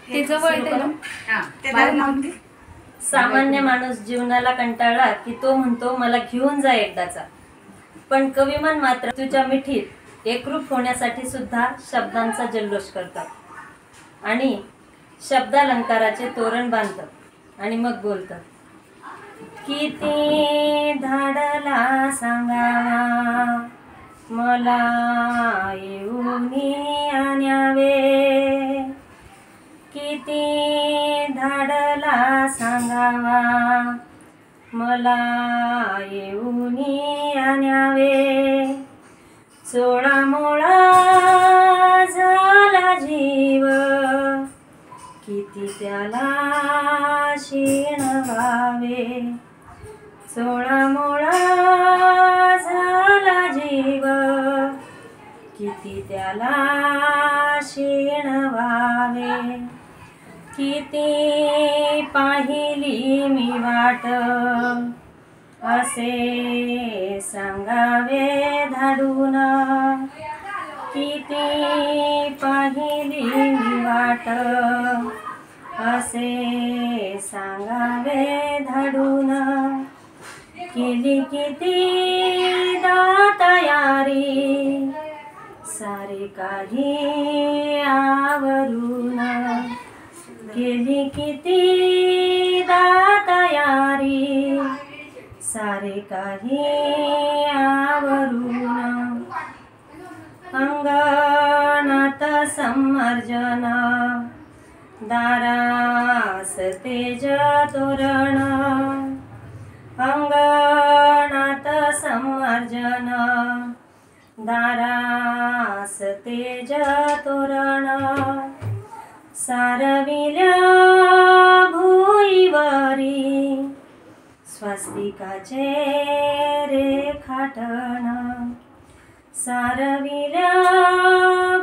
ते जवळ येते ना. सामान्य माणूस जीवनाला कंटाळला की तो म्हणतो मला घेऊन जा एकदाचा, पण कविमन मात्र तुझ्या मिठीत एकरूप होण्यासाठी सुद्धा शब्दांचा जल्लोष करतात आणि शब्दालंकाराचे तोरण बांधतात आणि मग बोलतात. किती धाडला सांगावा मला येऊन आणावे, किती धाडला सांगावा मला येऊन आणावे. चोळामोळा झाला जीव किती त्याला शीण व्हावे. चोळामोळा झाला जीव किती त्याला शीण व्हावे. किती पाहिली मी वाट असे सांगावे धाडून, किती पाहिली मी वाट असे सांगावे धाडून. केली किती तयारी सारी काही आवरून, केली किती तयारी सारे काही आवरून. अंगणात सम्मार्जन दारास तेज तोरण, अंगणात सम्मार्जन दारास तेज तोरण. सारविल्या भुईवरी स्वस्तिकाचे रेखाटन, सारविल्या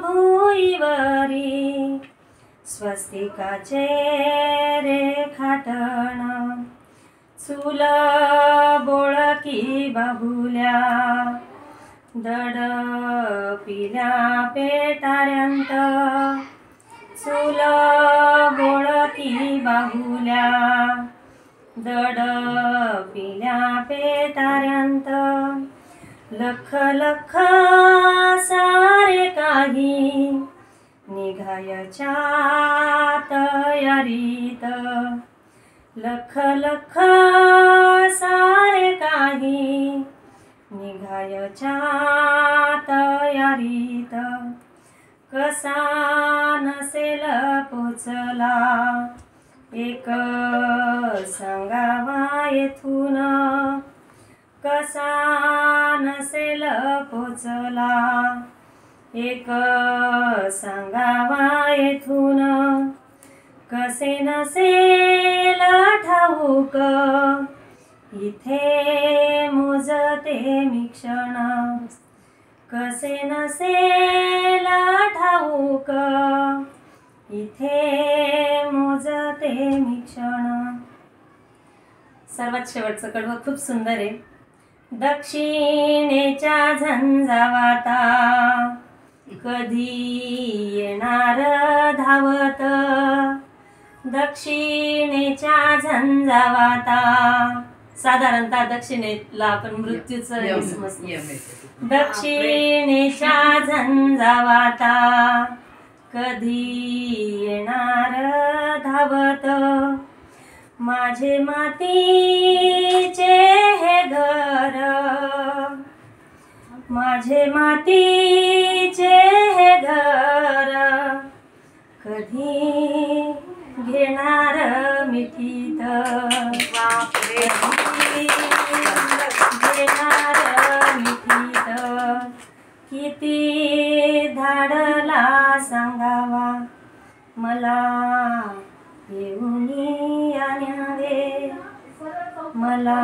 भुईवरी स्वस्तिकाचे रेखाटन. चूल बोळकी बाहुल्या दडपिल्या पेटाऱ्यांत, चूल बोळकी बाहुल्या दडपिल्या पेटाऱ्यांत. लख लख सारे काही निघायच्या तयारीत, लख लख सारे काही निघायच्या तयारीत. कसा नसेल पोचला एक सांगावा येथून, कसा नसेल पोचला एक सांगावा येथून. कसे नसेल ठाऊक इथे मोजते मी क्षण, कसे नसेल ठाऊक इथे मोजते मी क्षण. सर्वात शेवटचं कडवं खूप सुंदर आहे. दक्षिणेच्या झंझावाता कधी येणार धावत, दक्षिणेच्या झंझावाता साधारणतः दक्षिणेला आपण मृत्यूचं समजतो. दक्षिणेच्या झंझावाता कधी येणार धावत, माझे मातीचे हे घर, माझे मातीचे हे घर कधी घेणार मिठीत, घेणार मिठीत. किती धाडला सांगावा मला येऊन आणावे, मला